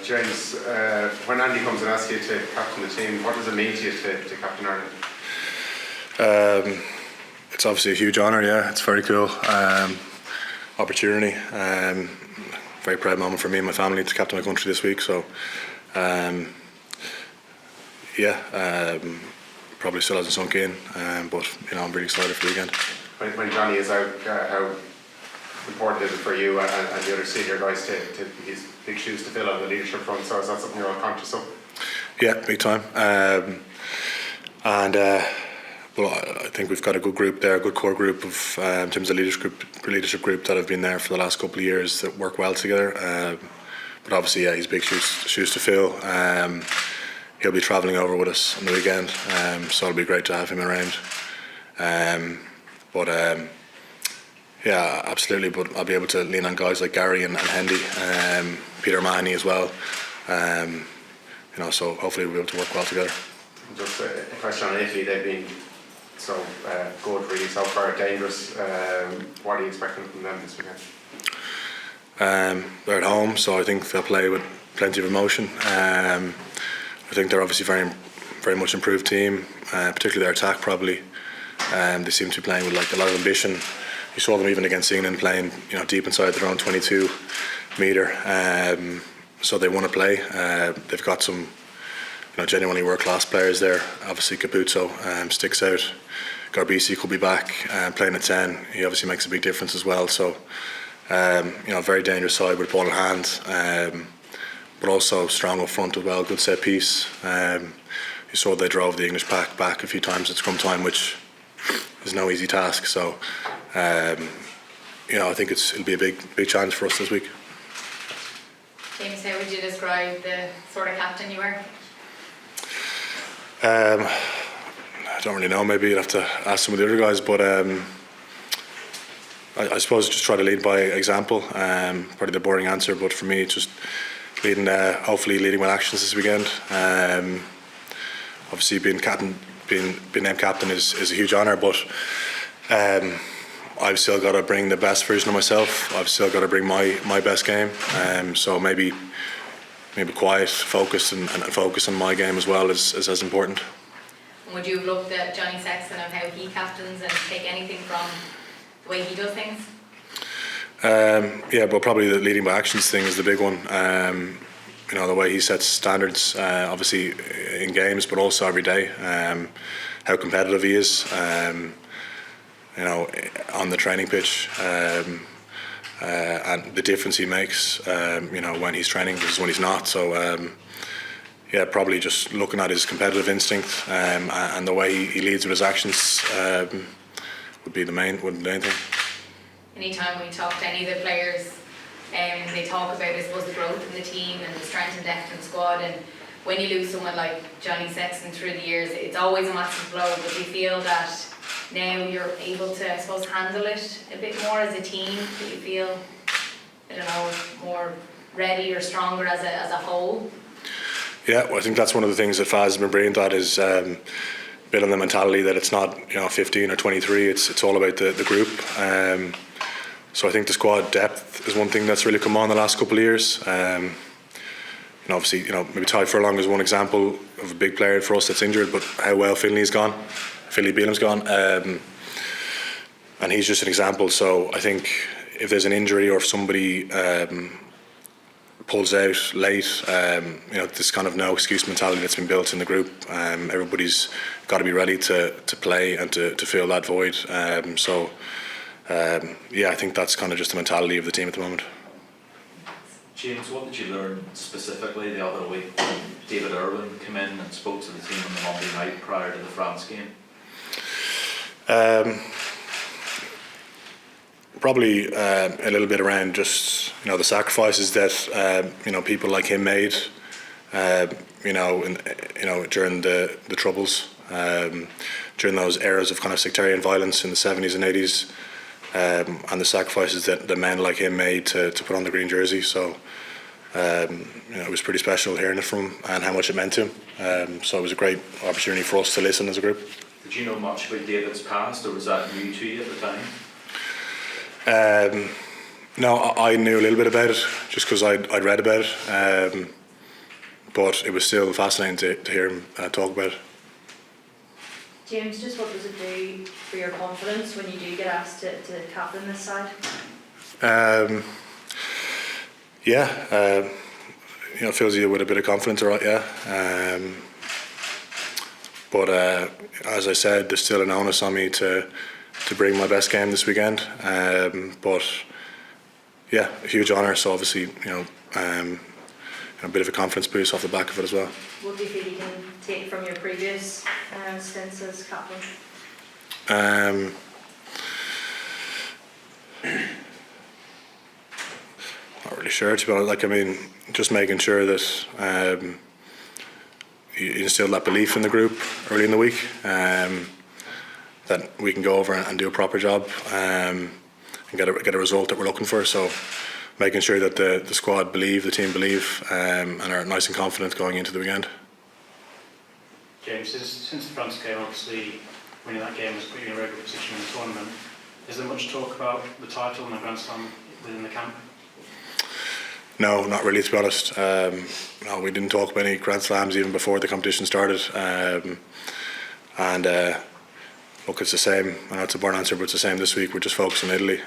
James, when Andy comes and asks you to captain the team, what does it mean to you to captain Ireland? It's obviously a huge honour, yeah. It's very cool. Opportunity. Very proud moment for me and my family to captain my country this week. So, probably still hasn't sunk in, but I'm really excited for the weekend. When Johnny is out, how important is it for you and the other senior guys to these big shoes to fill on the leadership front? So is that something you're all conscious of? Yeah, big time. Well, I think we've got a good group there, a good core group of in terms of leadership group that have been there for the last couple of years that work well together. But obviously, yeah, he's big shoes to fill. He'll be travelling over with us on the weekend, so it'll be great to have him around. Yeah, absolutely. But I'll be able to lean on guys like Gary and Hendy, Peter Mahoney as well. So hopefully we'll be able to work well together. Just a question on Italy. They've been so good, really, so far, dangerous. What are you expecting from them this weekend? They're at home, so I think they'll play with plenty of emotion. I think they're obviously very, very much improved team, particularly their attack probably. They seem to be playing with like a lot of ambition. You saw them even against England playing, deep inside their own 22 metre. So they want to play. They've got some, genuinely world-class players there. Obviously Capuzzo sticks out. Garbisi could be back playing at 10. He obviously makes a big difference as well. So, very dangerous side with ball in hand, but also strong up front as well. Good set piece. You saw they drove the English pack back a few times at scrum time, which is no easy task. So, I think it'll be a big challenge for us this week. James, how would you describe the sort of captain you were? I don't really know. Maybe you'd have to ask some of the other guys, but I suppose just try to lead by example. Probably the boring answer, but for me, just hopefully leading with actions this weekend. Obviously, being named captain is a huge honour, but I've still got to bring the best version of myself. I've still got to bring my best game. So maybe quiet, focused, and focus on my game as well is as important. Would you have looked at Johnny Sexton and how he captains and take anything from the way he does things? But probably the leading by actions thing is the big one. The way he sets standards, obviously in games, but also every day. How competitive he is, on the training pitch, and the difference he makes, when he's training versus when he's not. So, probably just looking at his competitive instinct and the way he leads with his actions would be the main thing. Anytime we talk to any of the players, they talk about, I suppose, the growth in the team and the strength and depth in the squad. And when you lose someone like Johnny Sexton through the years, it's always a massive blow. But do you feel that now you're able to, I suppose, handle it a bit more as a team? Do you feel, more ready or stronger as a whole? Yeah, well, I think that's one of the things that Faz has been brilliant at is building the mentality that it's not 15 or 23. It's all about the group. So I think the squad depth is one thing that's really come on the last couple of years. Obviously, maybe Ty Furlong is one example of a big player for us that's injured, but how well Finley Beelam's gone, and he's just an example. So I think if there's an injury or if somebody pulls out late, this kind of no excuse mentality that's been built in the group. Everybody's got to be ready to play and to fill that void. I think that's kind of just the mentality of the team at the moment. James, what did you learn specifically the other week when David Irwin came in and spoke to the team on the Monday night prior to the France game? Probably a little bit around just the sacrifices that people like him made during the troubles, during those eras of kind of sectarian violence in the 70s and 80s, and the sacrifices that the men like him made to put on the green jersey. So it was pretty special hearing it from him and how much it meant to him. So it was a great opportunity for us to listen as a group. Did you know much about David's past, or was that new to you at the time? No, I knew a little bit about it just because I'd read about it. but it was still fascinating to hear him talk about it. James, just what does it do for your confidence when you do get asked to captain this side? It fills you with a bit of confidence, right? Yeah. But as I said, there's still an onus on me to bring my best game this weekend. But yeah, a huge honour. So obviously, a bit of a confidence boost off the back of it as well. What do you feel you can take from your previous stints as captain? Not really sure, to be honest. Just making sure that you instill that belief in the group early in the week, that we can go over and do a proper job and get a result that we're looking for. So making sure that the squad believe, the team believe, and are nice and confident going into the weekend. James, since the France game, obviously winning that game has put you in a very good position in the tournament. Is there much talk about the title and the Grand Slam within the camp? No, not really, to be honest. No, we didn't talk about any Grand Slams even before the competition started. Look, it's the same. I know it's a boring answer, but it's the same this week. We're just focused on Italy.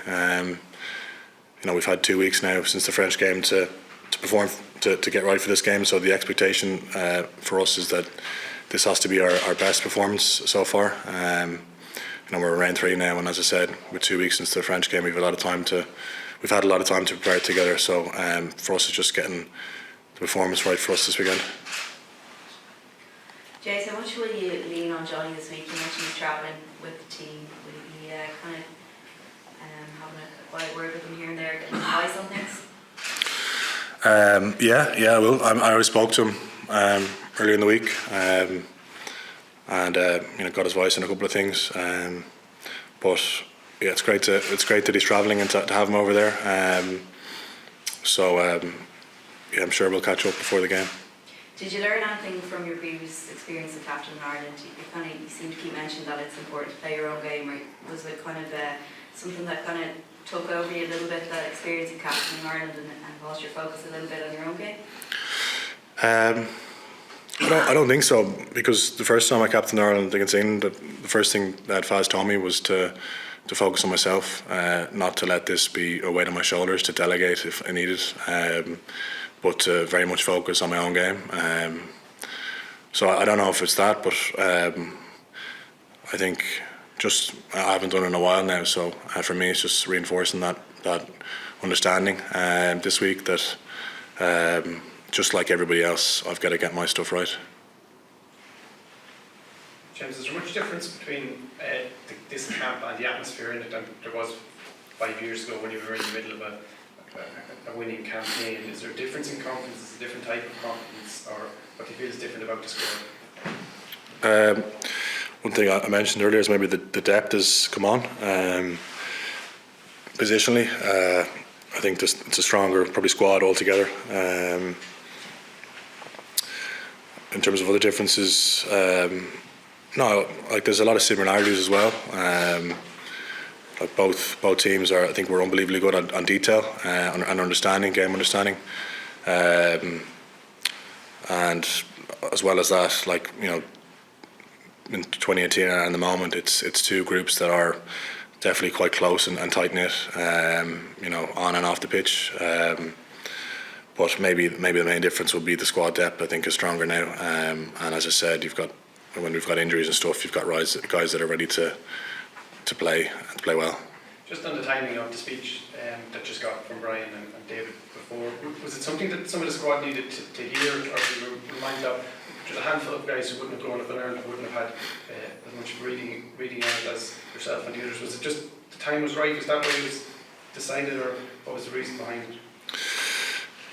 We've had 2 weeks now since the French game to perform, to get right for this game. So the expectation for us is that this has to be our best performance so far. We're in round 3 now, and as I said, with 2 weeks since the French game, we've had a lot of time to prepare it together. So for us, it's just getting the performance right for us this weekend. Jace, how much will you lean on Johnny this week? You mentioned he's travelling with the team. Will you be kind of having a quiet word with him here and there, getting advice on things? I will. I already spoke to him earlier in the week, and got his voice on a couple of things. But yeah, it's great that he's travelling and to have him over there. I'm sure we'll catch up before the game. Did you learn anything from your previous experience as captain in Ireland? You seem to keep mentioning that it's important to play your own game. Or was it kind of something that kind of took over you a little bit, that experience of captain in Ireland, and lost your focus a little bit on your own game? I don't think so, because the first time I captained Ireland against England, the first thing that Faz told me was to focus on myself, not to let this be a weight on my shoulders, to delegate if I needed, but to very much focus on my own game. So I don't know if it's that, but I think I haven't done it in a while now, so for me it's just reinforcing that understanding this week that just like everybody else, I've got to get my stuff right. James, is there much difference between this camp and the atmosphere in it than there was 5 years ago when you were in the middle of a winning campaign? Is there a difference in confidence? Is it a different type of confidence, or what do you feel is different about the squad? One thing I mentioned earlier is maybe the depth has come on. Positionally, I think it's a stronger probably squad altogether. In terms of other differences, there's a lot of similarities as well. Both teams I think we're unbelievably good on detail and understanding, game understanding, and as well as that, in 2018 and the moment, it's two groups that are definitely quite close and tight knit, on and off the pitch. But maybe the main difference will be the squad depth. I think is stronger now, and as I said, when we've got injuries and stuff, you've got guys that are ready to play well. Just on the timing of the speech that just got from Brian and David before, was it something that some of the squad needed to hear, or were you reminded of? There's a handful of guys who wouldn't have grown up in Ireland, who wouldn't have had as much reading on it as yourself and the others. Was it just the time was right? Was that what it was decided, or what was the reason behind it?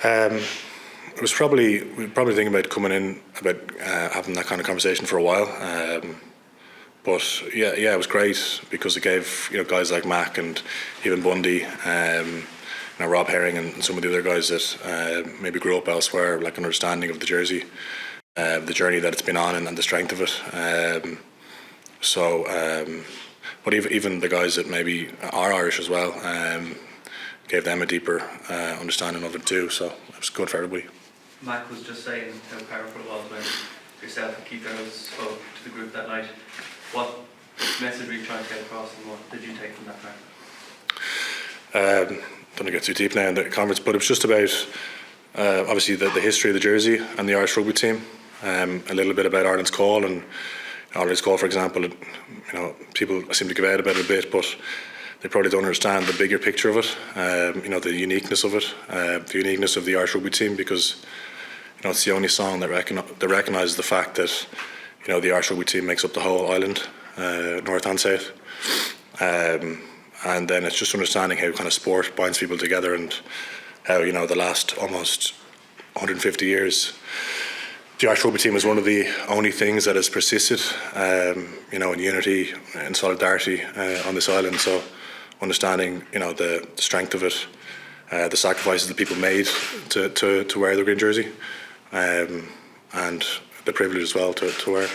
It was we were probably thinking about coming in, about having that kind of conversation for a while. But it was great because it gave guys like Mac and even Bundy, Rob Herring and some of the other guys that maybe grew up elsewhere, like an understanding of the jersey, the journey that it's been on, and the strength of it. But even the guys that maybe are Irish as well, gave them a deeper understanding of it too. So it was good for everybody. Mac was just saying how powerful it was when yourself and Keith Earls spoke to the group that night. What message were you trying to get across, and what did you take from that practice? Don't want to get too deep now in the conference, but it was just about obviously the history of the jersey and the Irish rugby team, a little bit about Ireland's call. And Ireland's call, for example, people seem to give out about it a bit, but they probably don't understand the bigger picture of it. The uniqueness of it, the uniqueness of the Irish rugby team, because it's the only song that recognises the fact that the Irish rugby team makes up the whole island, north and south. And then it's just understanding how kind of sport binds people together, and how the last almost 150 years, the Irish rugby team is one of the only things that has persisted, in unity and solidarity on this island. So understanding, the strength of it, the sacrifices that people made to wear the green jersey, and the privilege as well to wear it.